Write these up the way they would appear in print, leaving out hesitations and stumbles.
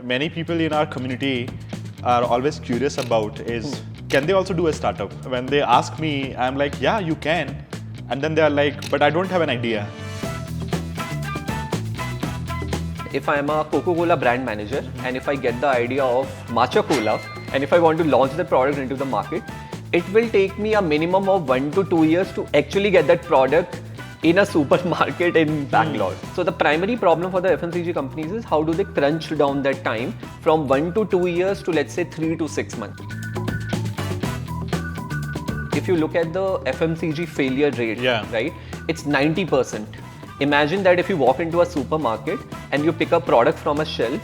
many people in our community are always curious about is, can they also do a startup? When they ask me, I'm like, yeah, you can. And then they're like, but I don't have an idea. If I am a Coca-Cola brand manager and if I get the idea of matcha cola and if I want to launch the product into the market, it will take me a minimum of 1 to 2 years to actually get that product in a supermarket in Bangalore. So the primary problem for the FMCG companies is how do they crunch down that time from 1 to 2 years to, let's say, 3 to 6 months. If you look at the FMCG failure rate, right, it's 90%. Imagine that if you walk into a supermarket and you pick a product from a shelf,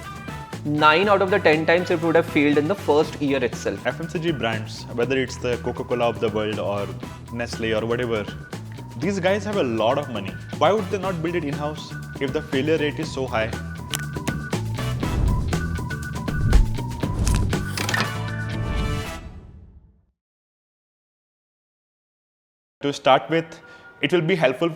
9 out of the 10 times it would have failed in the first year itself. FMCG brands, whether it's the Coca-Cola of the world or Nestle or whatever, these guys have a lot of money. Why would they not build it in-house if the failure rate is so high? To start with, it will be helpful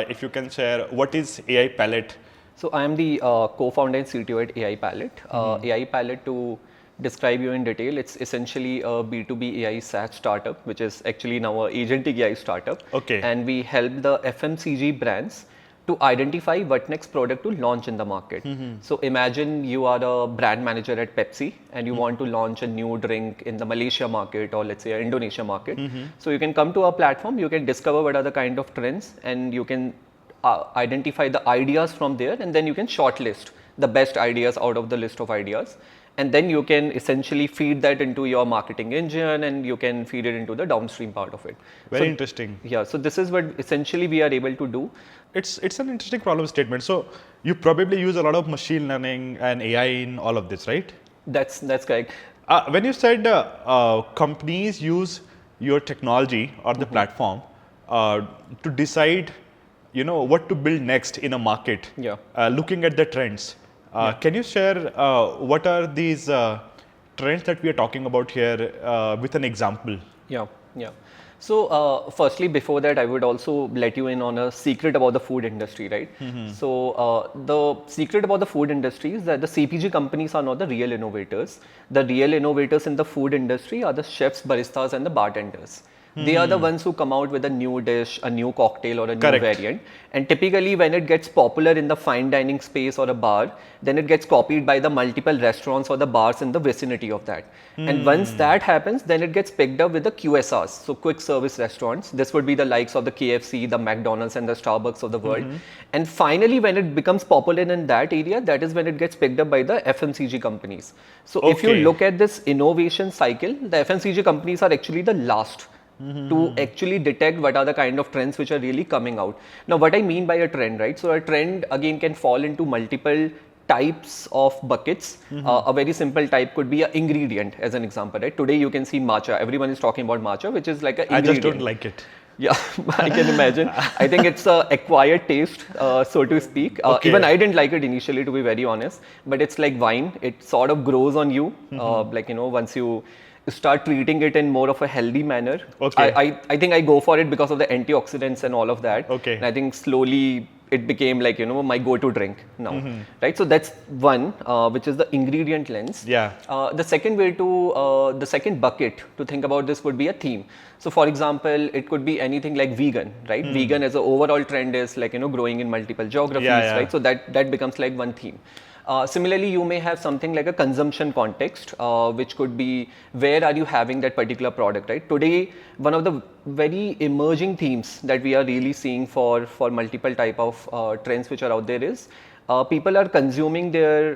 if you can share what is AI Palette. So I am the co-founder and CTO at AI Palette. AI Palette, to describe you in detail, it's essentially a B2B AI SaaS startup, which is actually now a agentic AI startup. Okay. And we help the FMCG brands to identify what next product to launch in the market. So imagine you are a brand manager at Pepsi and you want to launch a new drink in the Malaysia market or let's say Indonesia market. So you can come to our platform, you can discover what are the kind of trends and you can identify the ideas from there, and then you can shortlist the best ideas out of the list of ideas. And then you can essentially feed that into your marketing engine and you can feed it into the downstream part of it. Very interesting. Yeah, so this is what essentially we are able to do. It's an interesting problem statement. So you probably use a lot of machine learning and AI in all of this, right? That's correct. When you said companies use your technology or the platform to decide, what to build next in a market, looking at the trends. Can you share what are these trends that we are talking about here with an example? Yeah. So firstly, before that, I would also let you in on a secret about the food industry, right? So the secret about the food industry is that the CPG companies are not the real innovators. The real innovators in the food industry are the chefs, baristas and the bartenders. They are the ones who come out with a new dish, a new cocktail or a new variant. And typically when it gets popular in the fine dining space or a bar, then it gets copied by the multiple restaurants or the bars in the vicinity of that. And once that happens, then it gets picked up with the QSRs, so quick service restaurants. This would be the likes of the KFC, the McDonald's and the Starbucks of the world. And finally, when it becomes popular in that area, that is when it gets picked up by the FMCG companies. So if you look at this innovation cycle, the FMCG companies are actually the last to actually detect what are the kind of trends which are really coming out. Now, what I mean by a trend, right? So a trend again can fall into multiple types of buckets. A very simple type could be an ingredient, as an example, right? Today you can see matcha. Everyone is talking about matcha, which is like an ingredient. I just don't like it. Yeah, I can imagine. I think it's an acquired taste, so to speak. Even I didn't like it initially, to be very honest. But it's like wine. It sort of grows on you. Once you start treating it in more of a healthy manner. I think I go for it because of the antioxidants and all of that. And I think slowly it became like, my go-to drink now, right? So that's one, which is the ingredient lens. The second way to, the second bucket to think about this would be a theme. So for example, it could be anything like vegan, right? Vegan as an overall trend is like, growing in multiple geographies, right? So that becomes like one theme. Similarly, you may have something like a consumption context, which could be where are you having that particular product, right? Today, one of the very emerging themes that we are really seeing for multiple type of trends which are out there is people are consuming their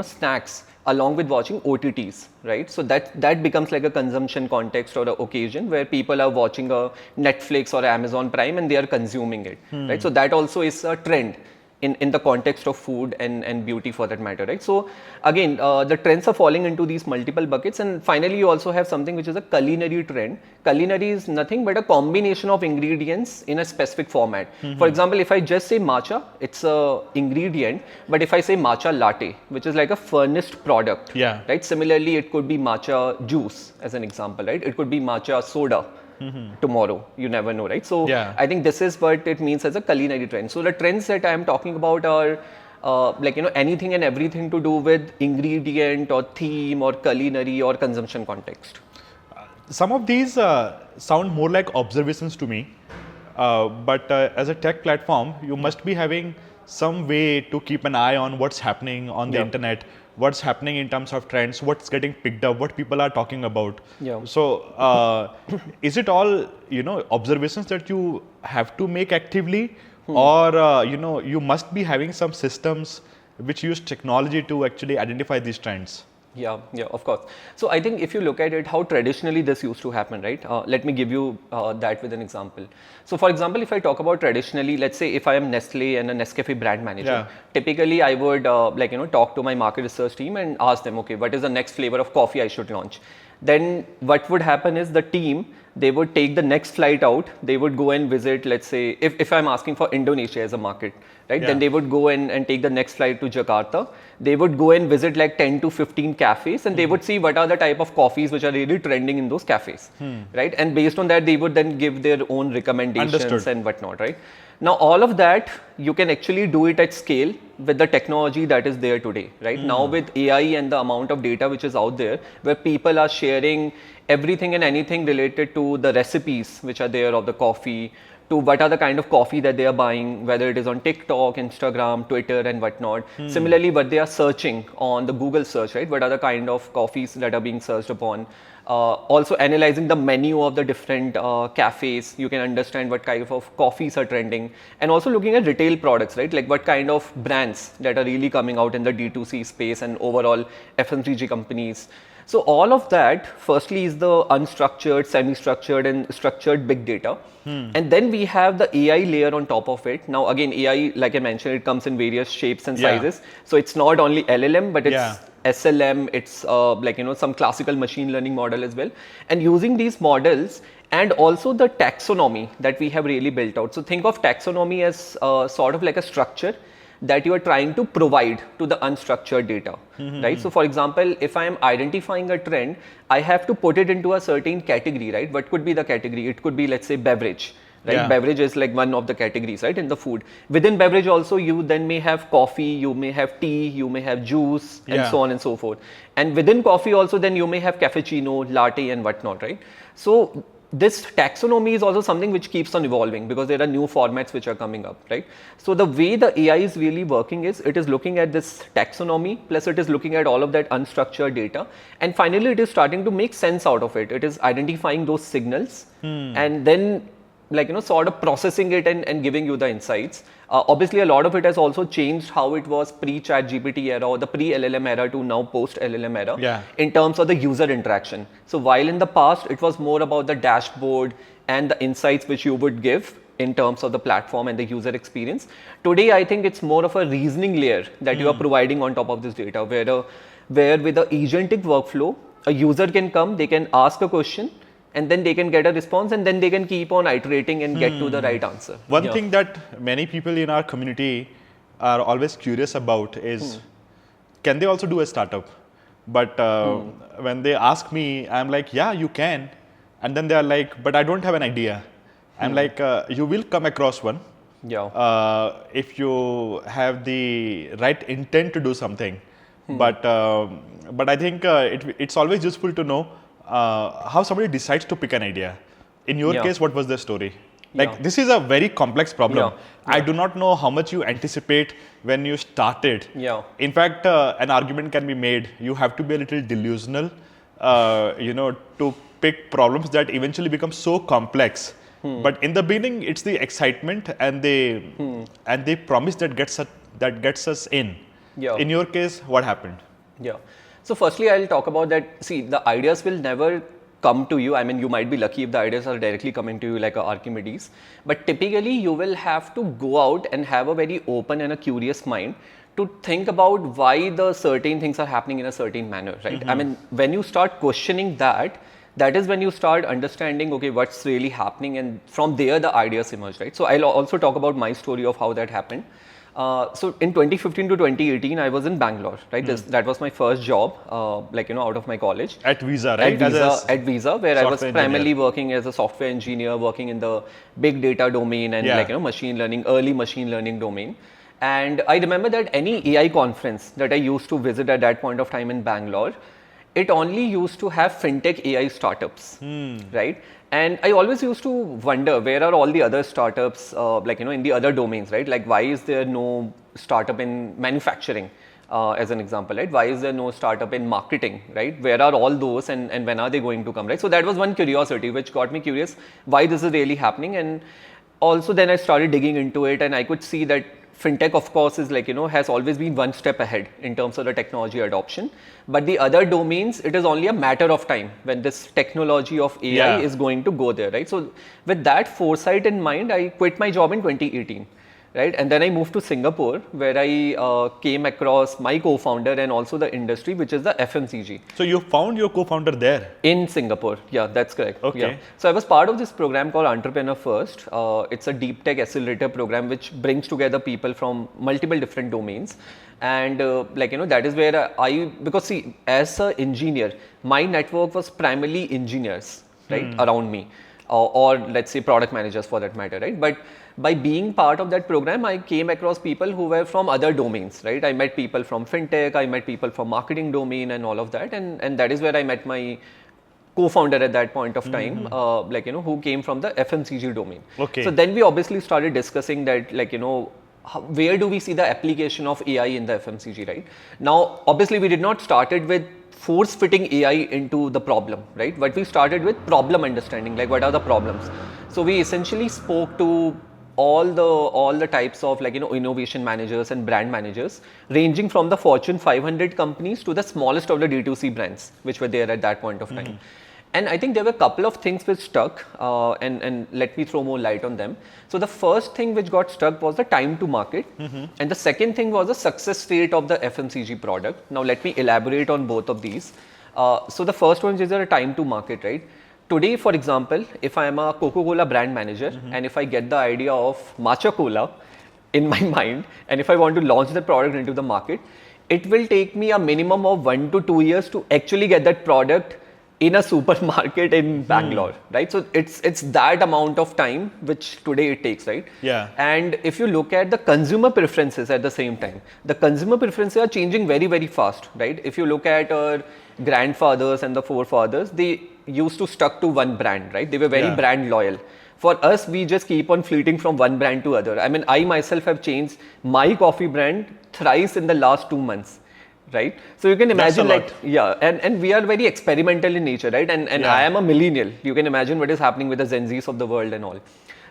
snacks along with watching OTTs, right? So that becomes like a consumption context or an occasion where people are watching a Netflix or Amazon Prime and they are consuming it, right? So that also is a trend in the context of food and beauty for that matter, right? So again, the trends are falling into these multiple buckets. And finally, you also have something which is a culinary trend. Culinary is nothing but a combination of ingredients in a specific format. For example, if I just say matcha, it's a ingredient. But if I say matcha latte, which is like a furnished product, right? Similarly, it could be matcha juice as an example, right? It could be matcha soda. Tomorrow, you never know, right? So I think this is what it means as a culinary trend. So the trends that I am talking about are like, anything and everything to do with ingredient or theme or culinary or consumption context. Some of these sound more like observations to me, but as a tech platform, you must be having some way to keep an eye on what's happening on the internet, what's happening in terms of trends, what's getting picked up, what people are talking about. So, is it all observations that you have to make actively, or you must be having some systems which use technology to actually identify these trends? Yeah, of course. So I think if you look at it, how traditionally this used to happen, right? Let me give you that with an example. So for example, if I talk about traditionally, let's say if I am Nestle and a Nescafe brand manager, typically I would talk to my market research team and ask them, okay, what is the next flavor of coffee I should launch? Then what would happen is the team, they would take the next flight out, they would go and visit, let's say, if I'm asking for Indonesia as a market, right? Then they would go and take the next flight to Jakarta. They would go and visit like 10 to 15 cafes, and they would see what are the type of coffees which are really trending in those cafes, right? And based on that, they would then give their own recommendations and whatnot, right? Now, all of that, you can actually do it at scale with the technology that is there today, right? Now, with AI and the amount of data which is out there, where people are sharing everything and anything related to the recipes which are there of the coffee, to what are the kind of coffee that they are buying, whether it is on TikTok, Instagram, Twitter and whatnot. Similarly, what they are searching on the Google search, right? What are the kind of coffees that are being searched upon. Also analyzing the menu of the different cafes, you can understand what kind of coffees are trending, and also looking at retail products, right? Like what kind of brands that are really coming out in the D2C space and overall FMCG companies. So all of that, firstly, is the unstructured, semi-structured and structured big data. And then we have the AI layer on top of it. Now, again, AI, like I mentioned, it comes in various shapes and sizes. So it's not only LLM, but it's SLM, it's some classical machine learning model as well. And using these models and also the taxonomy that we have really built out. So think of taxonomy as sort of like a structure that you are trying to provide to the unstructured data, right? So for example, if I am identifying a trend, I have to put it into a certain category, right? What could be the category? It could be, let's say, beverage, right? Beverage is like one of the categories, right, in the food. Within beverage also, you then may have coffee, you may have tea, you may have juice, and so on and so forth. And within coffee also, then you may have cappuccino, latte and whatnot, right? So this taxonomy is also something which keeps on evolving because there are new formats which are coming up, right? So the way the AI is really working is it is looking at this taxonomy, plus it is looking at all of that unstructured data, and finally it is starting to make sense out of it. It is identifying those signals and then sort of processing it and giving you the insights. Obviously, a lot of it has also changed how it was pre-Chat GPT era or the pre-LLM era to now post-LLM era in terms of the user interaction. So while in the past, it was more about the dashboard and the insights which you would give in terms of the platform and the user experience. Today, I think it's more of a reasoning layer that you are providing on top of this data, where with the agentic workflow, a user can come, they can ask a question, and then they can get a response, and then they can keep on iterating and get to the right answer. One thing that many people in our community are always curious about is, can they also do a startup? But when they ask me, I'm like, yeah, you can. And then they are like, but I don't have an idea. I'm like, you will come across one. If you have the right intent to do something. But I think it's always useful to know how somebody decides to pick an idea. In your case, what was the story? Like, this is a very complex problem. I do not know how much you anticipate when you started. In fact, an argument can be made. You have to be a little delusional, to pick problems that eventually become so complex. But in the beginning, it's the excitement and the promise that gets us in. In your case, what happened? So firstly, I'll talk about that. See, the ideas will never come to you. I mean, you might be lucky if the ideas are directly coming to you like a Archimedes. But typically, you will have to go out and have a very open and a curious mind to think about why the certain things are happening in a certain manner, right? I mean, when you start questioning that is when you start understanding, okay, what's really happening, and from there the ideas emerge, right? So I'll also talk about my story of how that happened. So in 2015 to 2018, I was in Bangalore, right? That was my first job, out of my college. At Visa, right? At Visa, where I was primarily working as a software engineer, working in the big data domain and machine learning, early machine learning domain. And I remember that any AI conference that I used to visit at that point of time in Bangalore, it only used to have fintech AI startups, right? And I always used to wonder, where are all the other startups, in the other domains, right? Like, why is there no startup in manufacturing, as an example, right? Why is there no startup in marketing, right? Where are all those, and when are they going to come, right? So that was one curiosity which got me curious why this is really happening. And also then I started digging into it, and I could see that fintech, of course, is has always been one step ahead in terms of the technology adoption. But the other domains, it is only a matter of time when this technology of AI is going to go there, right? So with that foresight in mind, I quit my job in 2018. Right, and then I moved to Singapore, where I came across my co-founder and also the industry, which is the FMCG. So you found your co-founder there? In Singapore, yeah, that's correct. Okay. Yeah. So I was part of this program called Entrepreneur First. It's a deep tech accelerator program which brings together people from multiple different domains. And that is where because see, as an engineer, my network was primarily engineers, right, around me. Or let's say product managers for that matter, right? But by being part of that program, I came across people who were from other domains, right? I met people from fintech, I met people from marketing domain and all of that. And that is where I met my co-founder at that point of time, who came from the FMCG domain. Okay. So then we obviously started discussing that, where do we see the application of AI in the FMCG, right? Now, obviously we did not started with force fitting AI into the problem, right? But we started with problem understanding, like what are the problems. So we essentially spoke to all the types of innovation managers and brand managers, ranging from the Fortune 500 companies to the smallest of the D2C brands, which were there at that point of time. And I think there were a couple of things which stuck, and let me throw more light on them. So the first thing which got stuck was the time to market, and the second thing was the success rate of the FMCG product. Now let me elaborate on both of these. So the first one is the time to market, right? Today, for example, if I am a Coca-Cola brand manager, and if I get the idea of Matcha Cola in my mind, and if I want to launch the product into the market, it will take me a minimum of 1 to 2 years to actually get that product in a supermarket in Bangalore, right? So it's that amount of time which today it takes, right? Yeah. And if you look at the consumer preferences at the same time, the consumer preferences are changing very, very fast, right? If you look at our grandfathers and the forefathers, they used to stuck to one brand, right? They were very brand loyal. For us, we just keep on fleeting from one brand to other. I mean, I myself have changed my coffee brand thrice in the last 2 months. Right, so you can imagine, and we are very experimental in nature, right? And I am a millennial. You can imagine what is happening with the Gen Zs of the world and all.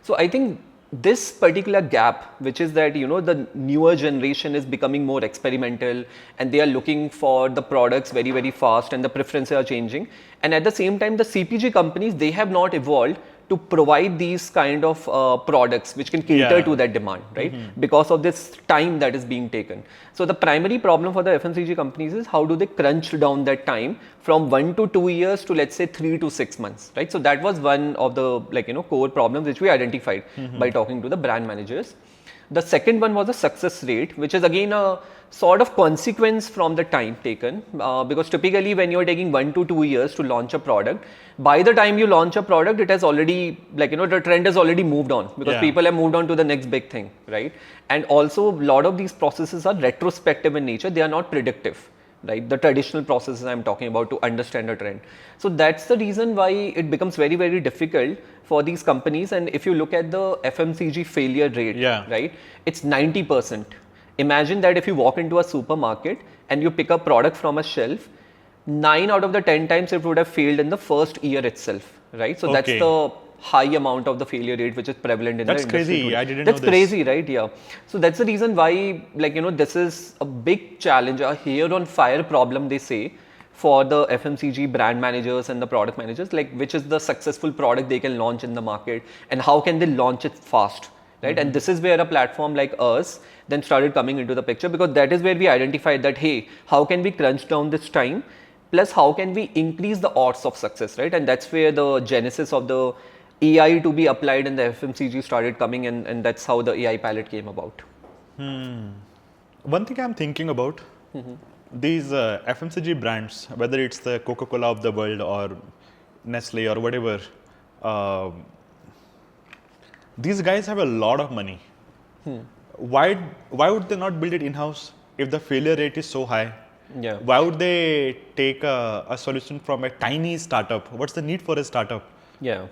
So I think this particular gap, which is that the newer generation is becoming more experimental, and they are looking for the products very, very fast, and the preferences are changing. And at the same time, the CPG companies, they have not evolved to provide these kind of products which can cater to that demand, right? Because of this time that is being taken. So the primary problem for the FMCG companies is how do they crunch down that time from 1 to 2 years to, let's say, 3 to 6 months, right? So that was one of the core problems which we identified by talking to the brand managers. The second one was the success rate, which is again a sort of consequence from the time taken, because typically when you're taking 1 to 2 years to launch a product, by the time you launch a product, it has already, the trend has already moved on, because people have moved on to the next big thing, right? And also a lot of these processes are retrospective in nature, they are not predictive. Right, the traditional processes I'm talking about to understand a trend. So that's the reason why it becomes very, very difficult for these companies. And if you look at the FMCG failure rate, right, it's 90%. Imagine that if you walk into a supermarket and you pick a product from a shelf, 9 out of the 10 times it would have failed in the first year itself, right? So that's the high amount of the failure rate which is prevalent in the industry. That's crazy. Today. I didn't know this. That's crazy, right? Yeah. So that's the reason why, this is a big challenge, a hair on fire problem, they say, for the FMCG brand managers and the product managers, which is the successful product they can launch in the market and how can they launch it fast, right? And this is where a platform like us then started coming into the picture, because that is where we identified that, hey, how can we crunch down this time? Plus, how can we increase the odds of success, right? And that's where the genesis of the AI to be applied in the FMCG started coming, and that's how the AI pilot came about. One thing I'm thinking about, these FMCG brands, whether it's the Coca-Cola of the world or Nestle or whatever, these guys have a lot of money. why would they not build it in-house if the failure rate is so high? Yeah. Why would they take a solution from a tiny startup? What's the need for a startup? Yeah.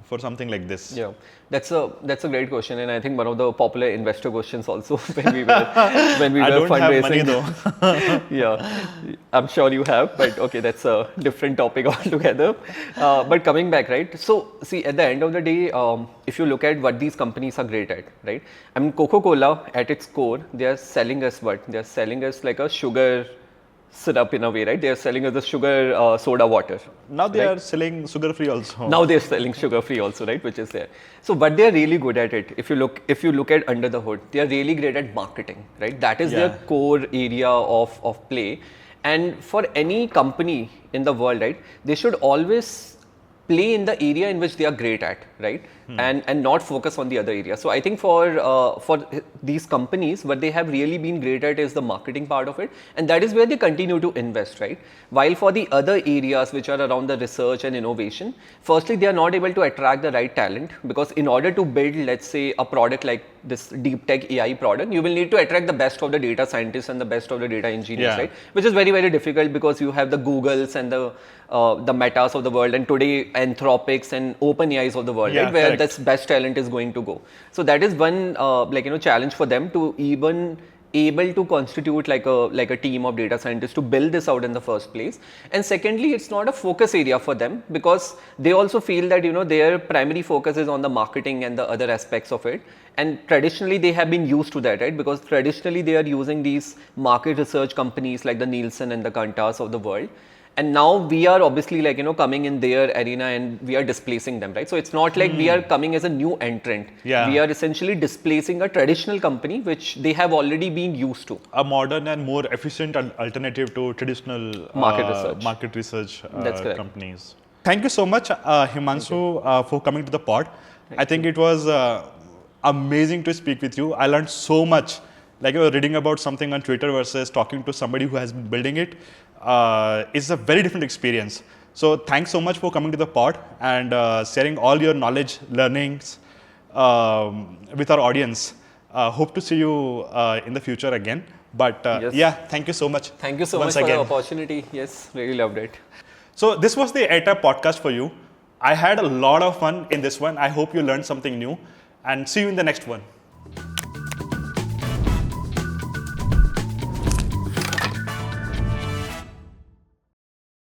For something like this? Yeah, that's a great question, and I think one of the popular investor questions also when we were I don't fundraising. have money though. Yeah, I'm sure you have, but okay, that's a different topic altogether. But coming back, right? So see, at the end of the day, if you look at what these companies are great at, right? I mean, Coca-Cola at its core, they are selling us what? They are selling us like a sugar syrup in a way, right? They are selling us the sugar soda water. Now they are selling sugar-free also. Now they're selling sugar-free also, right? Which is there. So, but they're really good at it. If you look at under the hood, they are really great at marketing, right? That is their core area of play. And for any company in the world, right, they should always play in the area in which they are great at, right? And not focus on the other area. So I think for these companies, what they have really been great at is the marketing part of it, and that is where they continue to invest, right? While for the other areas which are around the research and innovation, firstly they are not able to attract the right talent, because in order to build, let's say, a product like this deep tech AI product, you will need to attract the best of the data scientists and the best of the data engineers, right? Which is very, very difficult, because you have the Googles and the Metas of the world, and today Anthropics and OpenAIs of the world, right? Where this best talent is going to go. So that is one challenge for them to even able to constitute like a team of data scientists to build this out in the first place. And secondly, it's not a focus area for them, because they also feel that their primary focus is on the marketing and the other aspects of it. And traditionally they have been used to that, right? Because traditionally they are using these market research companies like the Nielsen and the Kantas of the world. And now we are obviously coming in their arena and we are displacing them, right? So it's not like we are coming as a new entrant. Yeah. We are essentially displacing a traditional company which they have already been used to. A modern and more efficient alternative to traditional market research companies. Thank you so much, Himanshu, for coming to the pod. I think it was amazing to speak with you. I learned so much. Like reading about something on Twitter versus talking to somebody who has been building it. It's a very different experience. So thanks so much for coming to the pod and sharing all your knowledge, learnings with our audience. Hope to see you in the future again. But thank you so much. Thank you so much for the opportunity. Yes, really loved it. So this was the AirTap podcast for you. I had a lot of fun in this one. I hope you learned something new, and see you in the next one.